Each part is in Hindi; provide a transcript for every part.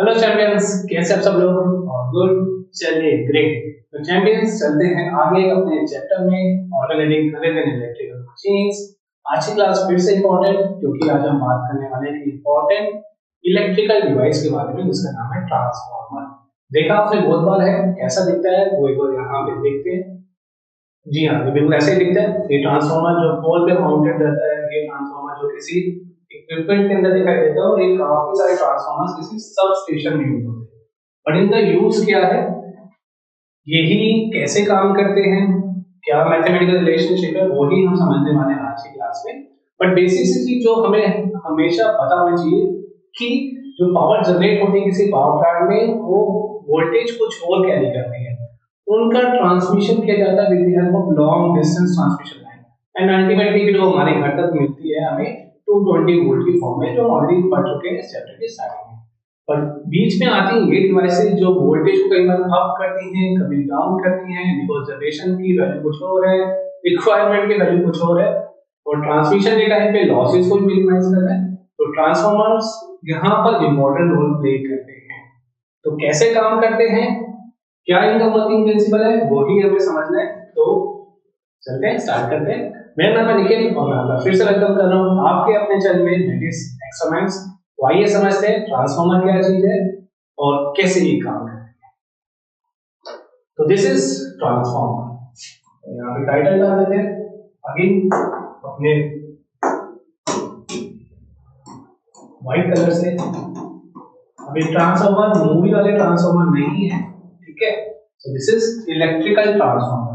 हेलो चैंपियंस, कैसे आप सब लोग? और गुड, चलिए ग्रेट। तो चैंपियंस चलते हैं आगे अपने चैप्टर में alternating current in electrical machines. आज की क्लास फिर से इम्पोर्टेंट, क्योंकि आज हम बात करने वाले हैं इम्पोर्टेंट इलेक्ट्रिकल डिवाइस के बारे में, जिसका नाम है ट्रांसफार्मर। देखा आपने बहुत बार है, कैसा दिखता है वो एक बार यहाँ पे देखते हैं। जी हाँ, ये बिल्कुल ऐसे ही दिखता है। ये ट्रांसफार्मर जो पोल पे माउंटेड रहता है, ये ट्रांसफार्मर जो किसी इक्विपमेंट के अंदर दिखाई देता है, और ये काफी सारे ट्रांसफार्मर्स किसी सब स्टेशन में यूज होते हैं। बट इनका यूज क्या है, यही कैसे काम करते हैं, क्या मैथमेटिकल रिलेशनशिप है, वही हम समझने वाले हैं आज की क्लास में। बट बेसिक सी चीज जो हमें हमेशा पता होनी चाहिए कि जो पावर जनरेट होती है किसी पावर प्लांट में, वो वोल्टेज कुछ और कैरी करती है। उनका ट्रांसमिशन किया जाता है with the help of long distance transmission line, and ultimately जो हमारे घर तक मिलती है हमें 220 वोल्ट की फॉर्म में, जो ऑलरेडी पढ़ चुके हैं इस चैप्टर के स्टार्टिंग में। पर बीच में आती हैं ये डिवाइसेस जो वोल्टेज को कई बार अप करती हैं, कभी डाउन करती हैं, बिकॉज जनरेशन की वैल्यू कुछ और है, रिक्वायरमेंट की वैल्यू कुछ और है, और ट्रांसमिशन के टाइम पे लॉसेस को मिनिमाइज करना है। तो ट्रांसफार्मर्स यहाँ पर इम्पोर्टेंट रोल प्ले करते हैं। तो कैसे काम करते हैं, क्या इनका वर्किंग प्रिंसिपल है, वो ही हमें समझना है। तो चलते हैं, स्टार्ट करते हैं। मेरा नाम है निखिल और मैं आपका फिर से वेलकम कर रहा हूँ आपके अपने चैनल में दैट इज एक्सपेरिमेंट्स। तो आइए समझते हैं ट्रांसफार्मर क्या चीज है और कैसे ये काम करता है। तो दिस इज ट्रांसफार्मर। यहाँ पे टाइटल डाल देते हैं अगेन अपने व्हाइट कलर से। अभी ट्रांसफार्मर मूवी वाले ट्रांसफार्मर नहीं है, ठीक है। So this is electrical transformer.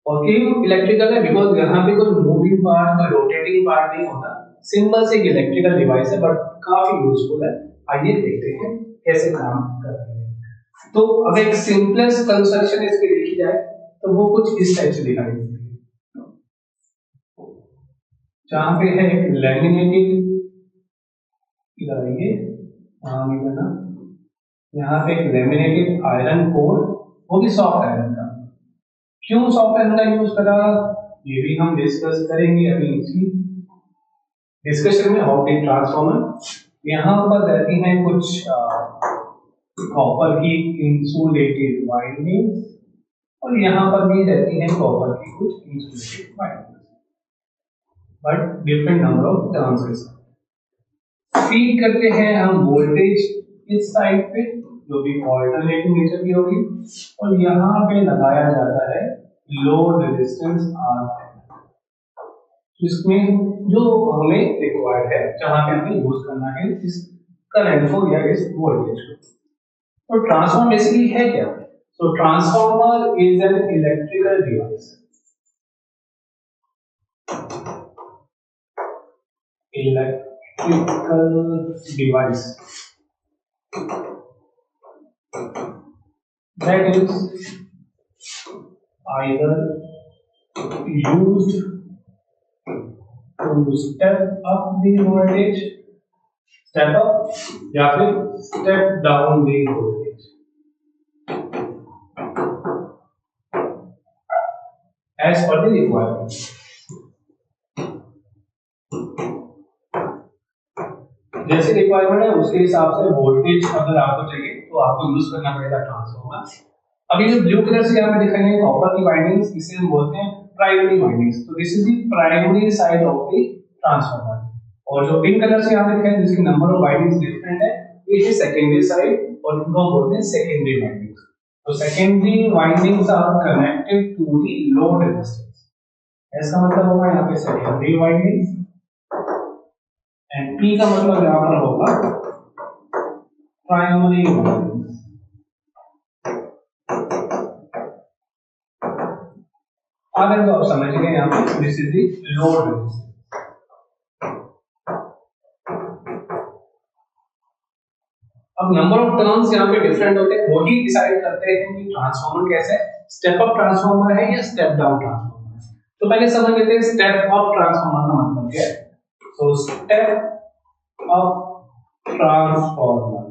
और क्यों इलेक्ट्रिकल है? बिकॉज यहाँ पे कोई मूविंग पार्ट, कोई रोटेटिंग पार्ट नहीं होता, सिंपल से एक इलेक्ट्रिकल डिवाइस है, बट काफी यूजफुल है। आइए देखते हैं कैसे काम करती है। तो अब एक सिंपलेस्ट कंस्ट्रक्शन इसकी देखी जाए तो वो कुछ इस टाइप से दिखाई देती है, जहां पे है एक लैमिनेटेड, इधर आइए ना, यहाँ पे एक लैमिनेटेड आयरन कोर, वो भी सॉफ्ट आयरन का। क्यों सॉफ्ट आयरन का यूज करा, ये भी हम डिस्कस करेंगे अभी इसी डिस्कशन में। ऑप्टिक ट्रांसफार्मर, यहाँ पर रहती हैं कुछ कॉपर की इंसुलेटेड वाइंडिंग्स, और यहाँ पर भी रहती हैं कॉपर की कुछ insulated windings, but different number of turns के साथ। फीड करते हैं हम वोल्टेज इस साइड पे, जो भी ऑल्टरनेटिंग नेचर की होगी, और यहाँ पे लगाया जाता है लोड रेजिस्टेंस आर, इसमें जो हमें रिक्वायर्ड है, जहां पे हमें यूज करना है इस करंट को या इस वोल्टेज को। तो ट्रांसफार्मर बेसिकली है क्या? तो transformer is an electrical device, electrical device that is either used to step up the voltage, step up, या फिर step down the voltage as per the requirement। जैसे रिक्वायरमेंट है उसके हिसाब से वोल्टेज अगर आपको चाहिए तो आपको यूज करना पड़ेगा ट्रांसफार्मर। अभी जो ब्लू कलर से यहाँ पे दिखाई है कॉपर की वाइंडिंग्स, इसे हम बोलते हैं प्राइमरी वाइंडिंग्स। तो this is the primary side of the transformer. और जो पिंक कलर से यहाँ पे दिखाई है जिसकी नंबर ऑफ वाइंडिंग्स डिफरेंट है, ये है सेकेंडरी साइड, और इनको हम बोलते हैं सेकेंडरी वाइंडिंग्स। तो secondary windings are connected to the load resistance, इसका मतलब होगा यहाँ पे सेकेंडरी वाइंडिंग्स, एंड पी का मतलब यहाँ पर होगा प्राइमरी वाइंडिंग्स। अगर तो आप समझ गए यहाँ पे this is the load resistance. अब नंबर ऑफ टर्न्स यहाँ पे डिफरेंट होते हैं, वही डिसाइड करते हैं कि ट्रांसफार्मर कैसे है, स्टेप अप ट्रांसफार्मर है या स्टेप डाउन ट्रांसफार्मर है। तो पहले समझ लेते हैं स्टेप अप ट्रांसफार्मर का मतलब क्या है। सो स्टेप अप ट्रांसफार्मर,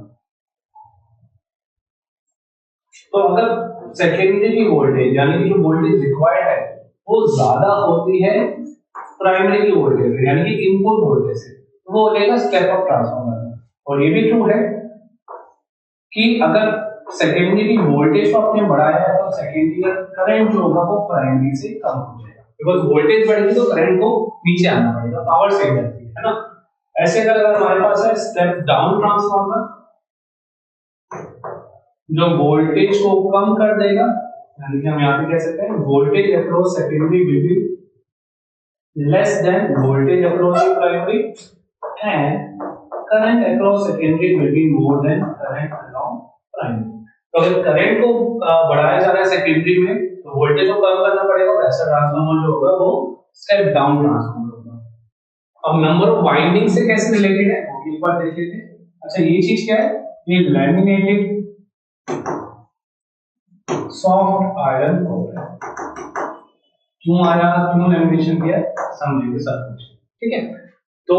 तो अगर सेकेंडरी की वोल्टेज यानी कि जो वोल्टेज रिक्वायर्ड है वो ज्यादा होती है प्राइमरी की वोल्टेज से, यानी कि इनपुट वोल्टेज से, तो वो लेगा स्टेप अप ट्रांसफार्मर। और ये भी ट्रू है कि अगर सेकेंडरी की वोल्टेज को आपने बढ़ाया है तो सेकेंडरी का करंट जो होगा वो प्राइमरी से कम हो जाएगा, बिकॉज वोल्टेज बढ़ेगी तो करंट को नीचे आना पड़ेगा, पावर सेव रहती है ना। ऐसे अगर हमारे पास है स्टेप डाउन ट्रांसफार्मर जो वोल्टेज को कम कर देगा, यानी कि हम यहाँ पे कह सकते हैं voltage across secondary will be less than voltage across primary and current across secondary will be more than current along primary. तो अगर करंट को बढ़ाया जा रहा है सेकेंडरी में तो वोल्टेज को कम करना पड़ेगा, और ऐसा ट्रांसफार्मर जो होगा वो स्टेप डाउन ट्रांसफार्मर होगा। अब नंबर ऑफ वाइंडिंग से कैसे रिलेटेड है वो भी एक बार देख लेते हैं। अच्छा ये चीज क्या है, ये लैमिनेटेड सॉफ्ट आयरन कोर है। क्यों आया, क्यों लैमिनेशन किया समझेंगे सब कुछ, ठीक है। तो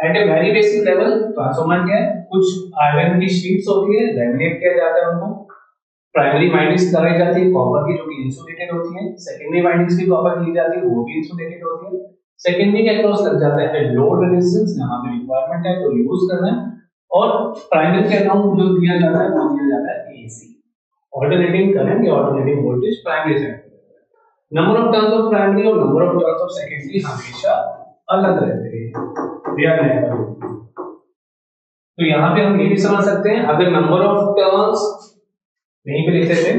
at a very basic level transformer क्या है, कुछ आयरन की शीट्स होती है, लैमिनेट किया जाता है उनको, प्राइमरी वाइंडिंग्स लगाई जाती है कॉपर की जो कि इंसुलेटेड होती है, सेकेंडरी वाइंडिंग्स भी कॉपर की ली जाती है वो भी इंसुलेटेड होती है। सेकेंडरी के अक्रॉस लग जाता है लोड रेजिस्टेंस, जहां पे रिक्वायरमेंट है तो यूज करना है, और प्राइमरी के अकाउंट जो दिया जाता है वो दिया जाता है एसी, ऑल्टरनेटिंग करंट या ऑल्टरनेटिंग वोल्टेज प्राइमरी से। Number of turns of primary और number of turns of secondary हमेशा अलग रहते हैं, दे आर नेवर। तो यहाँ पे हम ये भी समझ सकते हैं, अगर नंबर ऑफ टर्न्स यहीं पे लिख देते हैं,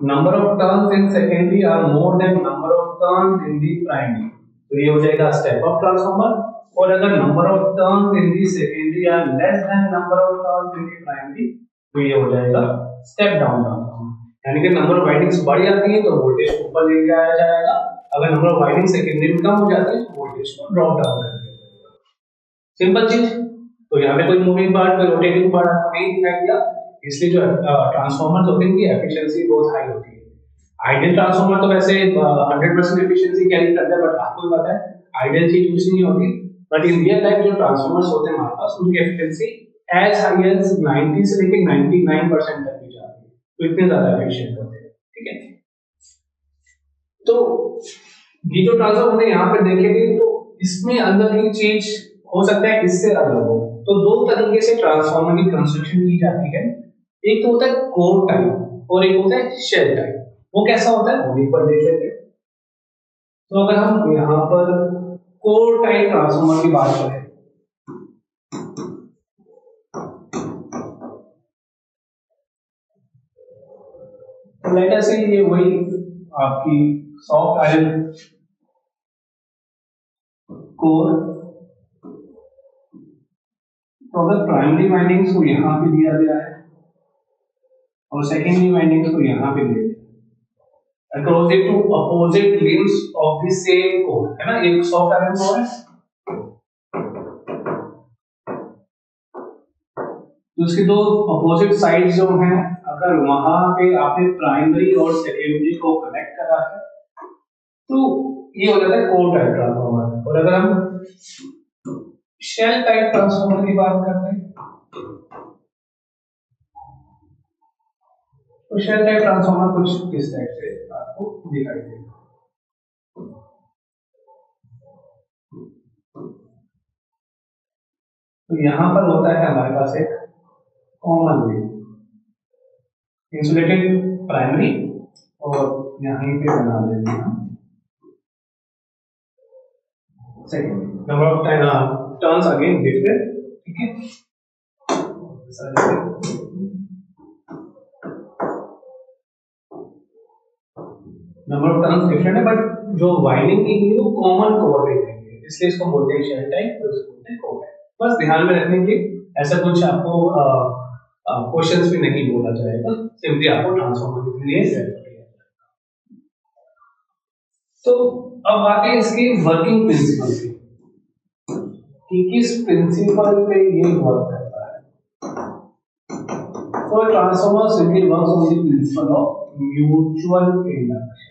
number of turns in secondary are more than number of turns in the primary, तो ये हो जाएगा स्टेप अप ट्रांसफार्मर। और अगर number of turns in the secondary are less than number of turns in the primary, तो ये हो जाएगा स्टेप डाउन ट्रांसफार्मर। यानी कि नंबर ऑफ वाइंडिंग्स बढ़ जाती है तो वोल्टेज को ऊपर ले जाया जाएगा, अगर नंबर ऑफ वाइंडिंग सेकेंडरी में कम हो जाती है तो वोल्टेज को ड्रॉप डाउन कर दिया जाएगा। सिंपल चीज। तो यहाँ पे कोई मूविंग पार्ट कोई रोटेटिंग पार्ट आपको नहीं दिखाई दिया, इसलिए जो ट्रांसफार्मर्स होते हैं उनकी एफिशिएंसी बहुत हाई होती है। आइडियल ट्रांसफार्मर तो वैसे 100% एफिशिएंसी कैरी करता है, बट आपको भी पता है आइडियल चीज कुछ नहीं होती, बट इन रियल लाइफ जो ट्रांसफार्मर्स होते हैं हमारे पास उनकी एफिशिएंसी एज हाई एज 90 से लेके 99% तक भी जाती है, तो इतने ज्यादा एफिशिएंट होते हैं, ठीक है। तो ये जो ट्रांसफार्मर है यहाँ पे देखेंगे तो इसमें अंदर की चीज हो सकता है इससे अलग हो। तो दो तरीके से ट्रांसफार्मर की कंस्ट्रक्शन की जाती है, एक तो होता है कोर टाइप और एक होता है शेल टाइप। वो कैसा होता है वो एक बार देख लेते हैं। तो अगर हम यहाँ पर कोर टाइप ट्रांसफार्मर की बात करें, तो लेट अस से ये वही आपकी सॉफ्ट आयरन कोर, तो अगर प्राइमरी वाइंडिंग्स को यहाँ पे दिया गया है और सेकेंडरी वाइंडिंग्स को यहाँ पे दिया गया across the two opposite limbs of the same core, है ना, एक सॉफ्ट आयरन कोर है, तो उसके दो अपोजिट साइड्स जो हैं अगर वहां पे आपने प्राइमरी और सेकेंडरी को कनेक्ट करा है तो ये हो जाता है कोर टाइप ट्रांसफार्मर। और अगर हम शेल टाइप ट्रांसफार्मर की बात करते हैं तो शेल टाइप ट्रांसफार्मर कुछ इस टाइप से आपको दिखाई देगा। तो यहां पर होता है हमारे पास एक कॉमन लिंक, इंसुलेटेड प्राइमरी, और यहीं पे बना लेंगे हम secondary. Number of turns again different, ठीक है। नंबर ऑफ टर्न्स डिफरेंट है, बट जो वाइंडिंग की है वो कॉमन कोर पे है, इसलिए इसको बोलते हैं शेल टाइप और इसको बोलते हैं कोर टाइप। बस ध्यान में रखने के ऐसा कुछ आपको क्वेश्चंस भी नहीं बोला जाएगा, सिंपली आपको ट्रांसफार्मर के लिए सेट किया जाएगा। तो अब आते हैं इसके वर्किंग प्रिंसिपल पे कि किस प्रिंसिपल पे ये वर्क करता है। तो transformer simply works on the principle of mutual induction.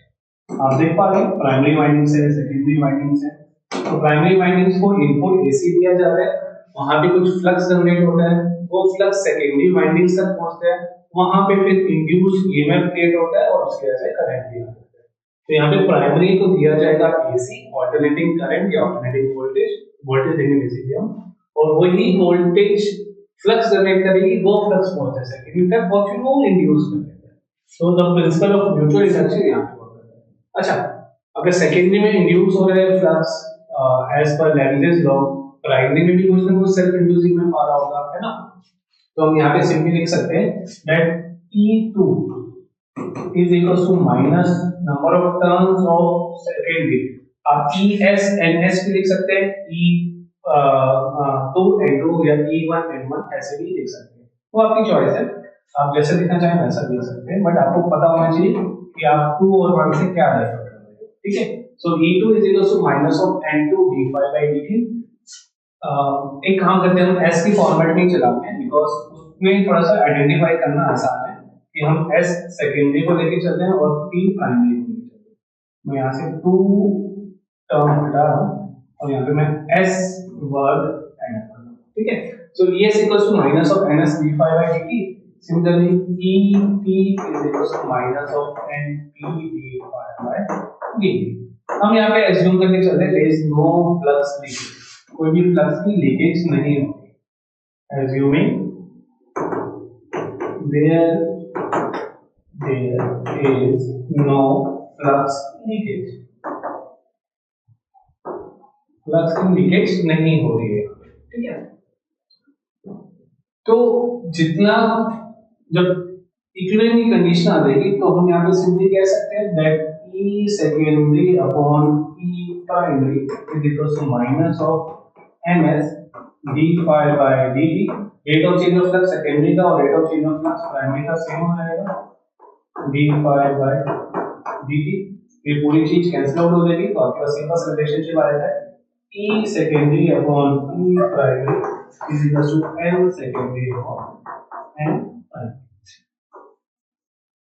आप देख पा रहे हैं प्राइमरी वाइंडिंग्स है, सेकेंडरी वाइंडिंग्स है। तो प्राइमरी वाइंडिंग्स को इनपुट एसी दिया जाता है, वहां पे कुछ फ्लक्स जनरेट होता है, वो फ्लक्स सेकेंडरी वाइंडिंग्स तक पहुंचता है, वहां पे फिर इंड्यूस ईएमएफ क्रिएट होता है और उसकी वजह से करंट भी आता है। तो यहाँ पे प्राइमरी को दिया जाएगा एसी, ऑल्टरनेटिंग करंट या ऑल्टरनेटिंग वोल्टेज, वोल्टेज देंगे बेसिकली हम, और वही वोल्टेज फ्लक्स जनरेट करेगी, वो फ्लक्स पहुंचे सेकेंडरी तक और फिर वो इंड्यूस कर देता है। तो the principle of mutual induction यहाँ पे वर्क करता है। अच्छा, अगर सेकेंडरी में इंड्यूस हो रहे हैं flux as per Lenz's law, primary में भी कुछ ना कुछ सेल्फ इंड्यूसिंग में आ रहा होगा, है ना। तो हम यहाँ पे सिंपली लिख सकते हैं that E2 is equals to minus number of turns of secondary। आप ES NS भी लिख सकते हैं, E2 N2 या E1 N1 ऐसे भी लिख सकते हैं, वो आपकी चॉइस है, आप जैसे लिखना चाहें वैसा लिख सकते हैं, बट आपको पता होना चाहिए कि आप 2 और 1 से क्या रेफर कर रहे हो, ठीक है। सो E2 is equals to minus of N2 d5 by dt। एक काम करते हैं, हम S की फॉर्मेट में चलाते हैं बिकॉज उसमें थोड़ा सा आइडेंटिफाई करना आसान है कि हम S सेकेंडरी को लेके चलते हैं और P प्राइमरी को लेके चलते हैं। मैं यहाँ से 2 टर्म हटा रहा हूँ और यहाँ पे मैं S वर्ड ऐड कर रहा हूँ, ठीक है। So ES equals to minus of NS d5 by dt। Similarly EP is equals to minus of NP d5 by dt। हम यहाँ पे एज्यूम करके चलते हैं there is no flux leakage, कोई भी फ्लक्स की लीकेज नहीं होती। Assuming there is no flux leakage, flux की लीकेज नहीं हो रही है, ठीक है। तो जितना जब इक्विलिब्रियम की कंडीशन आ जाएगी तो हम यहाँ पे सिंपली कह सकते हैं that E secondary upon E primary is equal to minus of ms d5 by dt। Rate of change of flux secondary का और rate of change of flux primary का सेम हो जाएगा, d5 by dt। ये पूरी चीज कैंसिल आउट हो जाएगी तो आपके पास सिंपल सा रिलेशनशिप आ जाता है E secondary upon E primary is equal to N secondary upon N primary।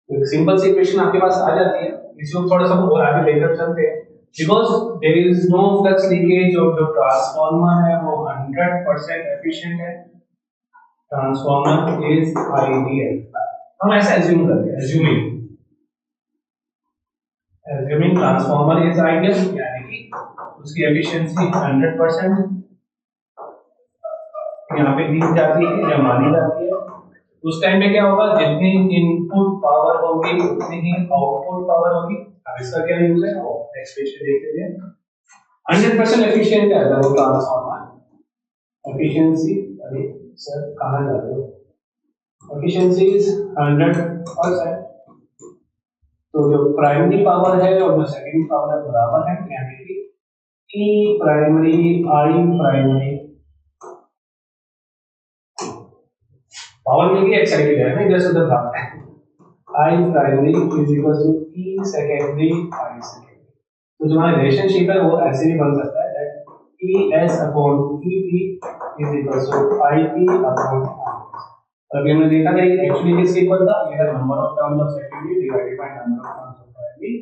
तो एक सिंपल सी इक्वेशन आपके पास आ जाती है, इसको थोड़ा सा और आगे लेकर चलते हैं because there is no flux leakage और जो ट्रांसफार्मर है वो 100% एफिशिएंट है, ट्रांसफार्मर इज आइडियल। हम ऐसा एज्यूम करते हैं, एज्यूमिंग ट्रांसफार्मर इज आइडियल यानी कि उसकी एफिशिएंसी 100% यहाँ पे दी जाती है या मानी जाती है। उस टाइम पे क्या होगा, जितनी इनपुट पावर होगी उतनी ही आउटपुट पावर होगी। अब इसका क्या यूज है, नेक्स्ट पेज पे देख लीजिए। 100% एफिशिएंट है अगर वो ट्रांसफार्मर एफिशिएंसी, अरे सर कहाँ जा रहे हो, एफिशिएंसी इज 100%। तो जो प्राइमरी पावर है और जो सेकेंडरी पावर है बराबर है, यानी कि E primary I primary power मिल गई, एक्साइटेड है ना, इधर से उधर भागता है। I primary is equal to E secondary I secondary. तो जो हमारा रिलेशनशिप है वो ऐसे भी बन सकता है that ES upon EP is equal to IP upon RS। अभी हमने देखा था कि एक्चुअली किसके इक्वल था, ये है number of terms of secondary divided by number of terms of primary.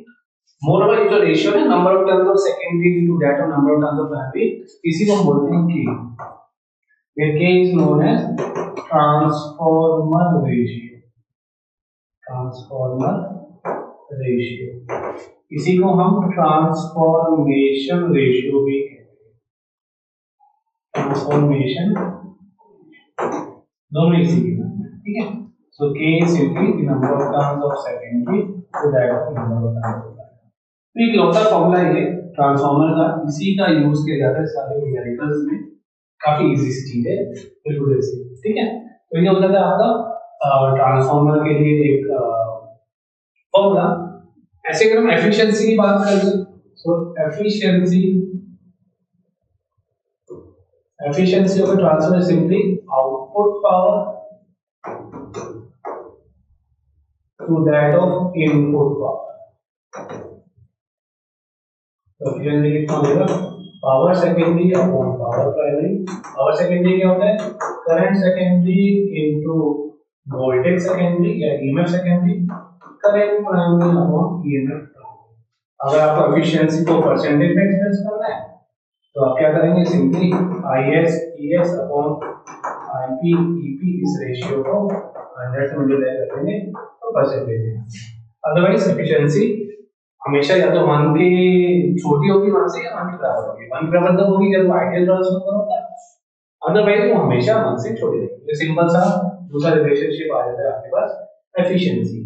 Moreover ये जो रेशियो है number of terms of secondary to that of number of terms of primary, इसी को हम बोलते हैं K। where K is known as transformer ratio, transformer ratio। इसी को हम ट्रांसफॉर्मेशन रेशियो भी कहते हैं, ट्रांसफॉर्मेशन दोनों एक ही है, ठीक है। सो K is simply the number of turns of secondary to that of number of turns of primary। तो एक लौटा फॉर्मूला है ट्रांसफॉर्मर का, इसी का यूज किया जाता है सारे न्यूमेरिकल्स में, काफी इजी सी चीज है, बिल्कुल ऐसे, ठीक है। तो ये होता है आपका ट्रांसफार्मर के लिए एक फॉर्मूला। ऐसे अगर हम एफिशिएंसी की बात करें, so efficiency of transformer simply output power to that of input power. तो एफिशिएंसी कितना होगा, power secondary upon power primary. Power secondary क्या होता है, current secondary into voltage secondary या EMF secondary, current primary upon EMF. अगर आपको एफिशिएंसी को परसेंटेज में एक्सप्रेस करना है तो आप क्या करेंगे, simply IS ES upon IP EP इस रेशियो को 100 से मल्टीप्लाई कर देंगे तो परसेंटेज है। अदरवाइज एफिशिएंसी हमेशा या तो 1 के छोटी होगी 1 से, या 1 के बराबर होगी। 1 के बराबर तब होगी जब आइडियल ट्रांसफार्मर होगा, अदरवाइज वो हमेशा 1 से छोटी रहेगी। ये सिंपल सा दूसरा रिलेशनशिप आ जाता है आपके पास एफिशिएंसी।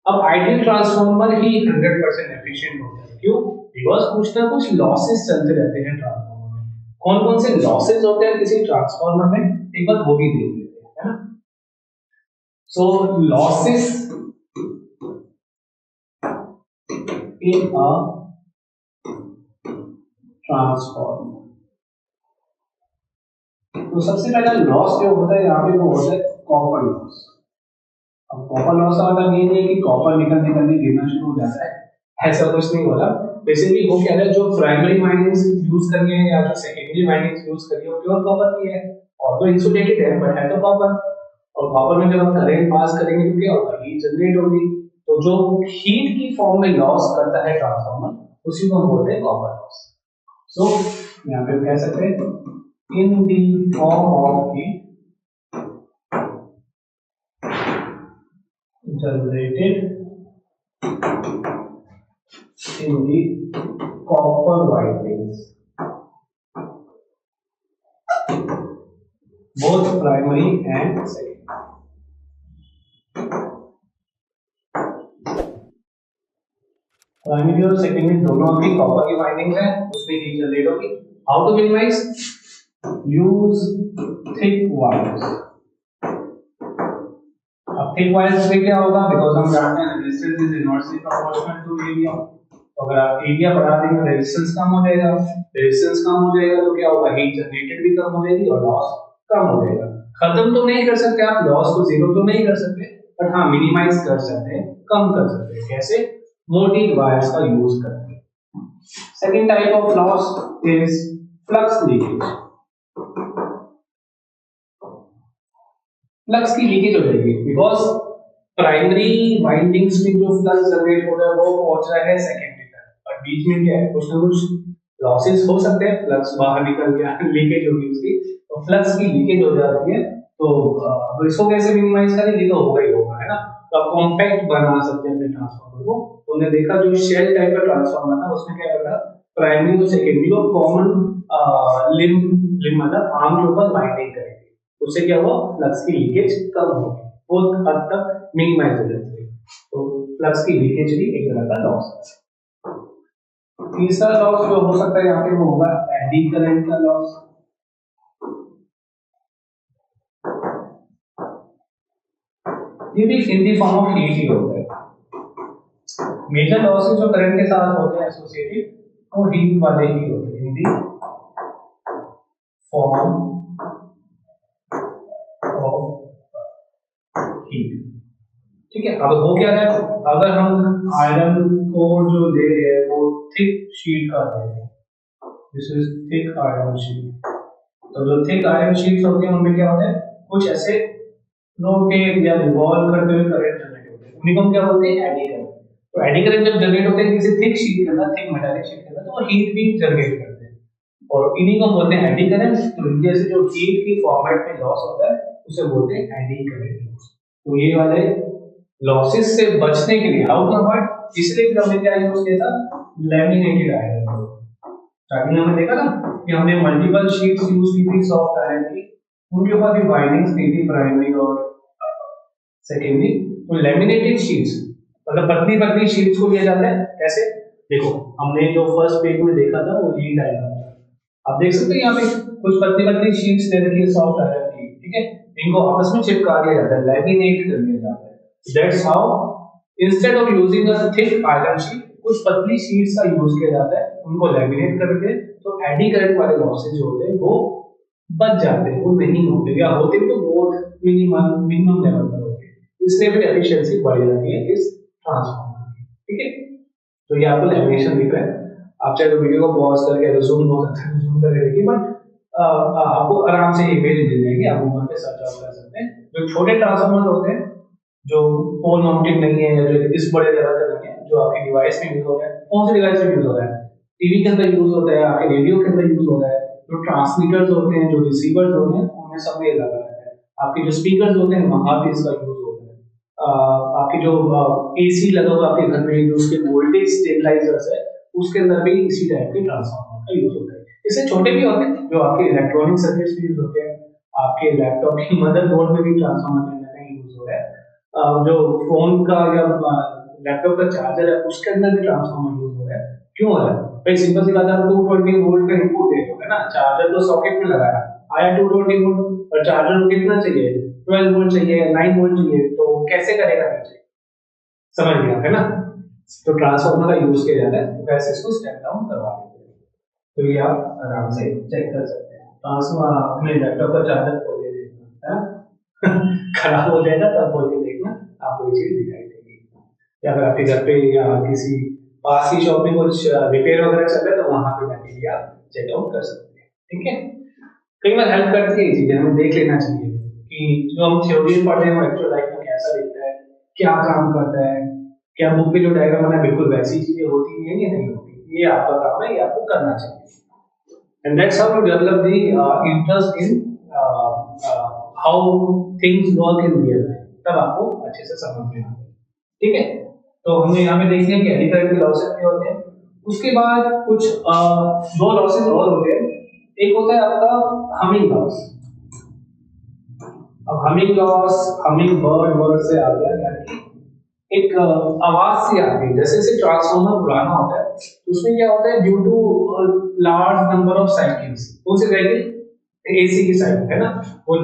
अब आइडियल ट्रांसफार्मर ही 100% एफिशिएंट होता है। क्यों? बिकॉज कुछ ना कुछ लॉसेस चलते रहते हैं ट्रांसफार्मर में। कौन कौन से लॉसेस होते हैं किसी ट्रांसफार्मर में, एक बार वो भी देख लेते हैं, है ना। सो लॉसेस इन अ ट्रांसफार्मर, तो सबसे पहला लॉस जो होता है यहाँ पे वो होता है कॉपर लॉस। अब कॉपर लॉस का मतलब ये नहीं है कि कॉपर निकल गिरना शुरू हो जाता है, ऐसा कुछ नहीं हो रहा। बेसिकली वो क्या है, जो प्राइमरी वाइंडिंग्स यूज करिए या जो सेकेंडरी वाइंडिंग्स यूज करिए वो प्योर कॉपर की है और तो इंसुलेटेड है बट है तो कॉपर। और कॉपर में जब हम करंट पास करेंगे तो क्या होगा, हीट जनरेट होगी। तो जो हीट की फॉर्म में लॉस करता है ट्रांसफार्मर उसी को हम बोलते हैं कॉपर लॉस। सो यहाँ पे कह सकते हैं in the form of heat generated in the copper windings, both primary and secondary. Primary और सेकेंडरी दोनों की कॉपर की वाइंडिंग्स हैं, उसमें हीट जनरेट होगी। How to minimize? Use thick wires. अब थिक वायर्स में क्या होगा, बिकॉज हम जानते हैं resistance is inversely proportional to area. तो अगर आप एरिया बढ़ा देंगे रेजिस्टेंस कम हो जाएगा, रेजिस्टेंस कम हो जाएगा तो क्या होगा, हीट जनरेटेड भी कम हो जाएगी और लॉस कम हो जाएगा। खत्म तो नहीं कर सकते आप लॉस को, जीरो तो नहीं कर सकते, बट हाँ मिनिमाइज कर सकते हैं, कम कर सकते हैं। कैसे? मोटी वायर्स का यूज करके। Second type of loss is flux leakage. Flux की लीकेज हो जाएगी बिकॉज प्राइमरी वाइंडिंग्स में जो फ्लक्स जनरेट हो रहा है वो पहुंच रहा है सेकेंडरी तक और बीच में क्या है, कुछ ना कुछ लॉसेस हो सकते हैं, फ्लक्स बाहर निकल गया, लीकेज होगी उसकी, तो फ्लक्स की लीकेज हो जाती है। तो इसको कैसे मिनिमाइज करें, ये तो होगा ही होगा, है ना। तो आप कॉम्पैक्ट बना सकते हैं अपने ट्रांसफार्मर को। तुमने देखा जो शेल टाइप का ट्रांसफार्मर था उसमें क्या होगा, प्राइमरी और सेकेंडरी को कॉमन लिम मतलब आर्म के ऊपर वाइंडिंग करेंगे, उससे क्या हुआ, फ्लक्स की लीकेज कम होगी, बहुत हद तक मिनिमाइज हो जाती है। तो फ्लक्स की लीकेज भी एक तरह का लॉस है। तीसरा लॉस जो हो सकता है यहाँ पे वो होगा एडी करंट का लॉस। ये भी इन दी फॉर्म ऑफ हीट ही होता है। मेजर लॉसेस जो करंट के साथ होते हैं एसोसिएटेड वो हीट वाले ही होते हैं, इन दी फॉर्म ऑफ हीट। ठीक है, अब हो क्या रहा है, अगर हम आयरन को जो ले रहे हैं वो थिक शीट का ले रहे हैं, this is thick iron sheet. तो जो थिक आयरन शीट्स होती हैं उनमें क्या होता है, कुछ ऐसे रोटेट या रिवॉल्व करते हुए करंट जनरेट होते हैं, उन्हीं को हम क्या बोलते हैं, एडी करंट। तो एडी करंट जब जनरेट होते हैं किसी थिक शीट के अंदर, थिक मेटालिक शीट के अंदर, तो वो हीट भी जनरेट करते हैं और इन्हीं को बोलते हैं एडी करंट। तो इनके से जो हीट की फॉर्मेट में लॉस होता है उसे बोलते हैं एडी करंट। तो ये वाले लॉसेस से बचने के लिए हाउ टू अवॉइड, इसलिए हमने क्या यूज किया था, लैमिनेटेड आयरन। स्टार्टिंग में हमने देखा ना कि हमने मल्टीपल शीट्स यूज की थी सॉफ्ट आयरन की, उनके ऊपर भी बाइंडिंग्स दी थी प्राइमरी और सेकेंडरी। तो लैमिनेटेड शीट्स मतलब पतली पतली शीट्स को लिया जाता है। कैसे? देखो हमने जो फर्स्ट पेज में देखा था वो लीड आयरन था, आप देख सकते हैं यहाँ पे कुछ पतली पतली शीट्स ले रखी है सॉफ्ट आयरन की, ठीक है, इनको आपस में चिपका दिया जाता है, लैमिनेट कर दिया जाता है। That's how instead of using a thick iron sheet कुछ पतली शीट्स का यूज किया जाता है, उनको लैमिनेट करके, तो एडी करंट वाले लॉसेज जो होते हैं वो बच जाते हैं, वो नहीं होते, या होते तो बहुत मिनिमम लेवल पर होते हैं, इसलिए फिर एफिशिएंसी बढ़ जाती है इस ट्रांसफार्मर की। ठीक है, तो ये आपको लैमिनेशन दिख रहा है, आप चाहे तो वीडियो को पॉज करके जूम हो सकता है, जूम करके देखिए, बट आपको आराम से इमेज मिल जाएगी, आप गूगल पे सर्च आउट कर सकते हैं। जो छोटे ट्रांसफार्मर होते हैं जो पोल माउंटेड नहीं है या जो इस बड़े लेवल का नहीं है, जो आपकी डिवाइस में यूज हो रहा है, कौन से डिवाइस में यूज हो रहा है, टीवी के अंदर यूज होता है, आपके रेडियो के अंदर यूज हो रहा है, जो ट्रांसमीटर्स होते हैं, जो रिसीवर्स होते हैं, उनमें सब में लगा रहता है, आपके जो स्पीकर्स होते हैं वहां भी इसका यूज होता है, आपके जो एसी लगा हुआ आपके घर में जो उसके वोल्टेज स्टेबलाइजर्स है उसके अंदर भी इसी टाइप के ट्रांसफार्मर का यूज होता है। इससे छोटे भी होते हैं जो आपके इलेक्ट्रॉनिक सर्किट्स में यूज होते हैं, आपके लैपटॉप की मदरबोर्ड में भी ट्रांसफार्मर कहीं ना कहीं यूज हो रहा है, जो फोन का या लैपटॉप का चार्जर है उसके अंदर भी ट्रांसफार्मर यूज हो रहा है। क्यों हो रहा है भाई? सिंपल सी बात है, 220 वोल्ट का इनपुट दे रहे हो है ना, चार्जर तो सॉकेट में लगाया, आया 220 वोल्ट और चार्जर को कितना चाहिए, 12 वोल्ट चाहिए, 9 वोल्ट चाहिए, तो कैसे करेगा नीचे? समझ गया है ना? तो ट्रांसफार्मर का यूज किया जाता है, तो वैसे इसको स्टेप डाउन करवा देते हैं। तो ये आप आराम से चेक कर सकते हैं। ट्रांसफार्मर अपने लैपटॉप का चार्जर खोल के देखना है खराब हो जाएगा तब खोल के देखना, आपको ये चीज दिखाई देगी। या अगर आपके घर पे या किसी पास की शॉप में कुछ रिपेयर वगैरह चल रहा है तो वहां पे जाके भी आप चेकआउट कर सकते हैं। ठीक है, कई बार हेल्प करती है ये चीजें, हमें देख लेना चाहिए कि जो हम थ्योरी में पढ़ रहे हैं वो एक्चुअल लाइफ में कैसा दिखता है, क्या काम करता है, क्या बुक पे जो डायग्राम बना है बिल्कुल वैसी चीजें होती हैं या नहीं होती। ये आपका काम है, ये आपको करना चाहिए। And that's how you develop the interest in how things work in real life, तब आपको अच्छे से समझ में आता है। ठीक है, तो हमने यहाँ पे देख लिया कि एडी करंट के लॉसेस क्या होते हैं। उसके बाद कुछ दो लॉसेस और होते हैं। एक होता है आपका हमिंग लॉस। अब humming loss humming bird word से आ गया, यानी एक आवाज सी आती है जैसे जैसे ट्रांसफार्मर पुराना होता है, तो उसमें क्या होता है, due to large number of cycles, कौन सी साइकिल, एसी की साइकिल है ना, वो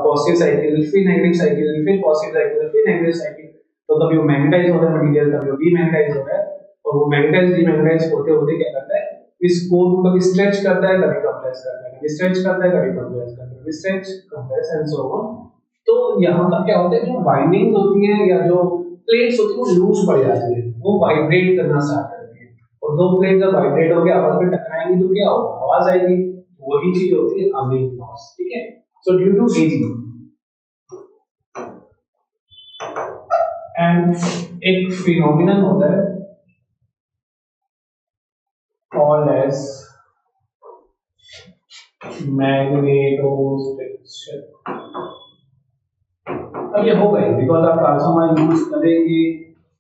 पॉजिटिव साइकिल फिर नेगेटिव साइकिल फिर पॉजिटिव साइकिल फिर नेगेटिव साइकिल, तो कभी वो मैग्नेटाइज हो रहा है मटेरियल, कभी वो डीमैग्नेटाइज हो रहा है, और वो मैग्नेटाइज डीमैग्नेटाइज होते होते क्या करता है, इस कोर को कभी स्ट्रेच करता है, कभी कंप्रेस करता है, कभी स्ट्रेच करता है, कभी कंप्रेस करता है, कभी stretch compress and so on. तो यहाँ पर क्या होता है, जो वाइंडिंग्स होती हैं या जो प्लेट्स होती है वो लूज पड़ जाती है, वो वाइब्रेट करना स्टार्ट करती है, और दो प्लेट जब वाइब्रेट होकर आपस में टकराएंगी तो क्या होगा, आवाज आएगी, वही चीज होती है हमिंग लॉस। ठीक है, so due to ageing and एक फिनोमिनन होता है कॉल्ड एज मैग्नेटोस्ट्रिक्शन। अब ये होगा ही बिकॉज आप ट्रांसफार्मर यूज करेंगे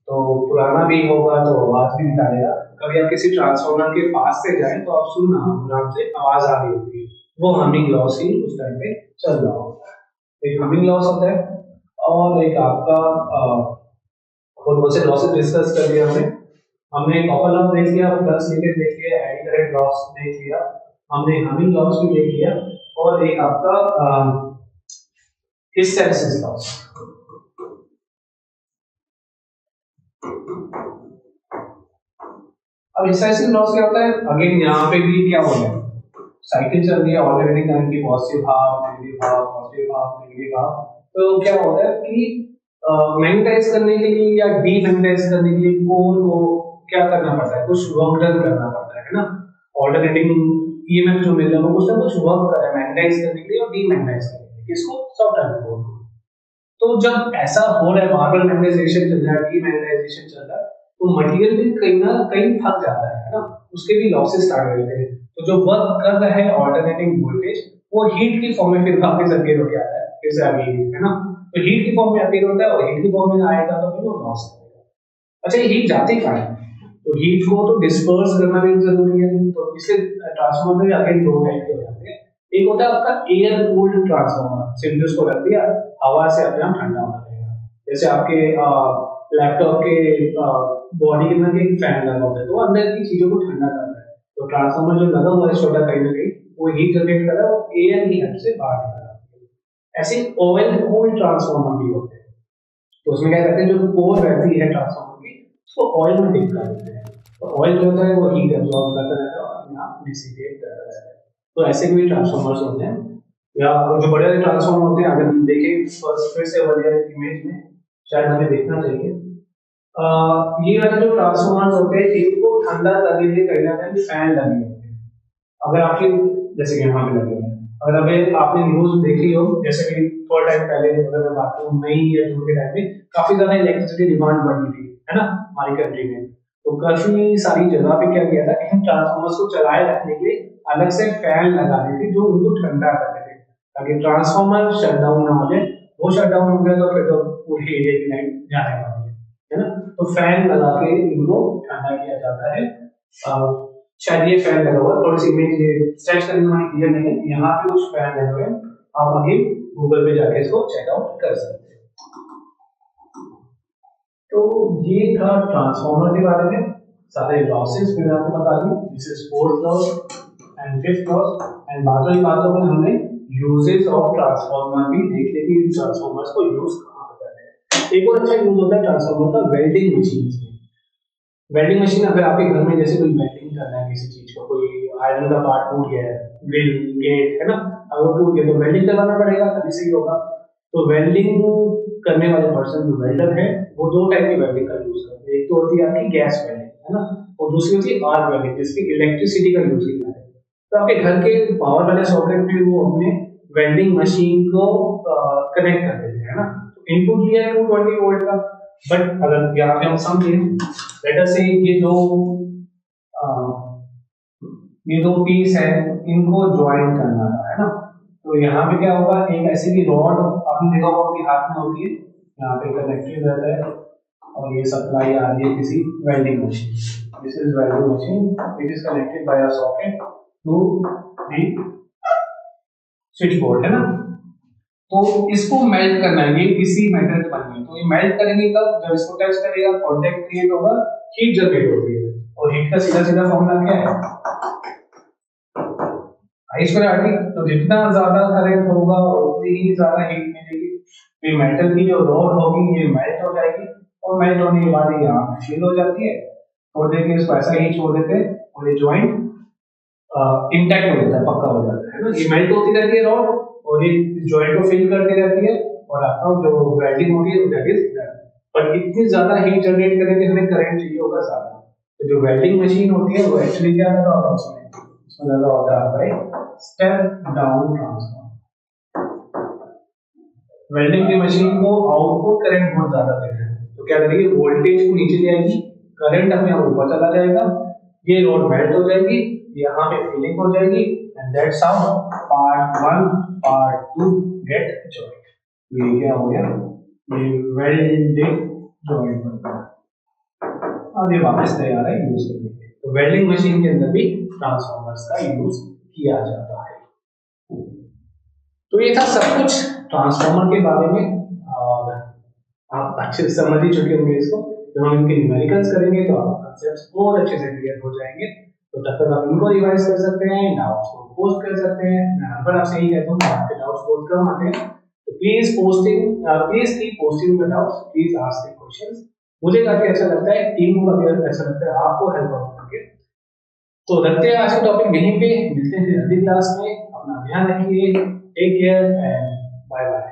तो पुराना भी होगा तो आवाज भी निकालेगा। कभी आप किसी ट्रांसफार्मर के पास से जाएं तो आप सुनना आराम से आवाज आ रही होगी, वो हमिंग लॉस ही उस टाइम पे चल रहा होता है। एक हमिंग लॉस होता है, और एक आपका बहुत से लॉसेस डिस्कस कर लिया हमने। हमने कॉपर लॉस देख लिया, फ्लक्स लीकेज देख लिया, एडी करंट लॉस देख लिया, हमने हमिंग लॉस भी देख लिया, और एक आपका हिस्टैरिसीस लॉस। अब हिस्टैरिसीस लॉस क्या होता है, अगेन यहाँ पे भी क्या हो रहा है, साइकिल चल रही है ऑल्टरनेटिंग करंट की, positive half negative half positive half negative half. तो क्या होता है कि मैग्नेटाइज करने के लिए या डीमैग्नेटाइज करने के लिए कोर को क्या करना पड़ता है, कुछ वर्क डन करना पड़ता है ना। ऑल्टरनेटिंग ईएमएफ जो मिल रहा है वो कुछ ना कुछ वर्क कर रहा है मैग्नेटाइज करने के लिए और डीमैग्नेटाइज करने के लिए, किसको, सॉफ्टवेयर कोर को। तो जब ऐसा हो रहा है, बार-बार मैग्नेटाइजेशन चल रहा है, डीमैग्नेटाइजेशन चल रहा है, तो मटेरियल भी कहीं ना कहीं थक जाता है ना, उसके भी लॉसेस स्टार्ट हो जाते हैं। तो जो वर्क कर रहा है ऑल्टरनेटिंग वोल्टेज, वो हीट की फॉर्म में फिर वापस अपीयर होके आता है, फिर से आगे हीट है ना, तो हीट की फॉर्म में अपीयर होता है और हीट की फॉर्म में आएगा तो फिर वो लॉस करेगा। अच्छा, ये हीट जाती कहाँ है, तो हीट को तो डिस्पर्स करना भी जरूरी है, तो इससे ट्रांसफार्मर में अगेन दो टाइप के हो जाते हैं। एक होता है आपका एयर कूल्ड ट्रांसफार्मर, सिंपल उसको रख दिया, हवा से अपने आप ठंडा होना रहेगा। जैसे आपके लैपटॉप के बॉडी के अंदर एक फैन लगा होता है, तो अंदर की चीजों को ठंडा करता है, तो ट्रांसफार्मर जो लगा हुआ है छोटा कहीं ना कहीं, वो हीट जनरेट कर रहा है, वो एयर की हेल्प से बाहर निकल रहा है। ऐसे ऑयल कूल्ड ट्रांसफार्मर भी होते हैं, तो उसमें क्या करते हैं, जो कोर रहती है ट्रांसफार्मर की उसको ऑयल में डिप कर देते हैं, तो ऑयल जो होता है वो हीट एब्जॉर्ब करता रहता है और अपने आप डिसिपेट करता रहता है। तो ऐसे भी ट्रांसफार्मर्स होते हैं, या जो बड़े बड़े ट्रांसफार्मर होते हैं, अगर हम देखें फिर से वाले इमेज में शायद हमें देखना चाहिए, ये वाले जो ट्रांसफार्मर्स होते हैं इनको ठंडा करने के लिए कहीं ना कहीं फैन लगे होते हैं। अगर आपके जैसे कि यहाँ पे लगे हुए हैं, अगर अभी आपने न्यूज देखी हो, जैसे कि थोड़ा टाइम पहले अगर मैं बात करूँ मई या जून के टाइम में काफी ज्यादा इलेक्ट्रिसिटी डिमांड बढ़ी थी, है ना, हमारी कंट्री में। तो काफी सारी जगह पे क्या किया था कि इन ट्रांसफार्मर्स को चलाए रखने के लिए अलग से फैन लगाने थे जो उनको ठंडा करते थे, ताकि ट्रांसफार्मर शट डाउन ना हो जाए। वो शट डाउन हो गया तो फिर तो पूरे एरिया की लाइट जाने वाली है ना, तो फैन लगा के इनको ठंडा किया जाता है। शायद ये फैन लगा हुआ है, थोड़ी सी इमेज ये स्ट्रेच करने में क्लियर नहीं है, यहाँ पे कुछ फैन लगे हुए हैं, आप आगे गूगल पे जाके इसको चेकआउट कर सकते हैं। तो ये था ट्रांसफार्मर के बारे में, सारे लॉसेस मैंने आपको बता दी, this is fourth loss and fifth loss, and बाकी बातों में हमने यूजेस ऑफ ट्रांसफार्मर भी देख लिए कि ट्रांसफार्मर्स को यूज कहाँ पे करते हैं। एक और अच्छा यूज होता है ट्रांसफार्मर का वेल्डिंग मशीन में। वेल्डिंग मशीन अगर आपके घर में जैसे कोई वेल्डिंग करना है किसी चीज को, कोई आयरन का पार्ट टूट गया है, ग्रिल गेट है ना, अगर वो टूट गया तो वेल्डिंग करवाना पड़ेगा, तभी सही होगा। तो वेल्डिंग करने वाले पर्सन जो वेल्डर है वो दो टाइप की वेल्डिंग का यूज करते हैं, एक तो होती है आपकी गैस वेल्डिंग है ना, और दूसरी होती है आर्क वेल्डिंग जिसकी इलेक्ट्रिसिटी का यूज किया है। तो आपके घर के पावर वाले सॉकेट में वो अपने वेल्डिंग मशीन को कनेक्ट कर देते हैं, है ना। तो इनपुट लिया 220 वोल्ट का, बट अगर यहाँ पे हम समझें, लेट अस से ये दो पीस है, इनको ज्वाइन करना है ना। तो यहाँ पे क्या होगा, एक ऐसी भी रॉड आपने देखा होगा आपके हाथ में होती है, यहाँ पे कनेक्टेड रहता है और ये सप्लाई आ रही है किसी welding machine, this is welding machine which is connected by a socket to the switchboard, है ना। तो इसको मेल्ट करना है, ये इसी मेटल से बनी है, तो ये मेल्ट करेंगे तब जब इसको टच करेगा कांटेक्ट क्रिएट होगा, हीट जनरेट होती है, और हीट का सीधा सीधा फॉर्मूला क्या है, आई स्क्वायर आर टी। तो जितना ज्यादा करंट होगा उतनी ही ज्यादा हीट मिलेगी, तो ये मेटल की जो रॉड होगी ये मेल्ट हो जाएगी, और मेल्ट होने के बाद ये यहाँ फील हो जाती है, थोड़ी देर के इसको ऐसा ही छोड़ देते हैं और ये जॉइंट इंटैक्ट हो जाता है, पक्का हो जाता है ना। ये मेल्ट होती रहती है रॉड और ये जॉइंट को फिल करती रहती है, और आपका जो वेल्डिंग होती है दैट इज डन। पर इतनी ज्यादा हीट जनरेट करने के हमें करंट चाहिए होगा ज्यादा, तो जो वेल्डिंग मशीन होती है वो एक्चुअली क्या लगा होता है उसमें लगा होता है स्टेप डाउन ट्रांसफार्मर। वेल्डिंग की मशीन को आउटपुट करंट बहुत ज्यादा देना है, तो क्या करेगी, वोल्टेज को नीचे ले आएगी, करंट अपने आप ऊपर चला जाएगा, ये रोड मेल्ट हो जाएगी, यहाँ पे फिलिंग हो जाएगी, and that's how part 1 part 2 get joint. ये क्या हो गया, ये वेल्डिंग जॉइंट बन गया। अब ये वापस तैयार है यूज करने के लिए। तो वेल्डिंग मशीन के अंदर भी ट्रांसफार्मर्स का यूज किया जाता है। तो ये था सब कुछ ट्रांसफार्मर के बारे में, और आप अच्छे से समझ ही चुके होंगे इसको। जब हम इनके न्यूमेरिकल्स करेंगे तो आपको कांसेप्ट्स और अच्छे से क्लियर हो जाएंगे, तो तब तक आप इनको रिवाइज कर सकते हैं, डाउट्स को पोस्ट कर सकते हैं। मैं हर बार आपसे यही कहता हूँ आपके डाउट्स बहुत कम आते हैं, तो please keep posting your doubts, please ask the questions. मुझे काफी अच्छा लगता है, टीम को काफी अच्छा लगता है, आपको हेल्प आउट करके। तो रखते हैं आज का टॉपिक यहीं पे, मिलते हैं फिर अगली क्लास में, अपना ध्यान रखिए, take care and bye bye.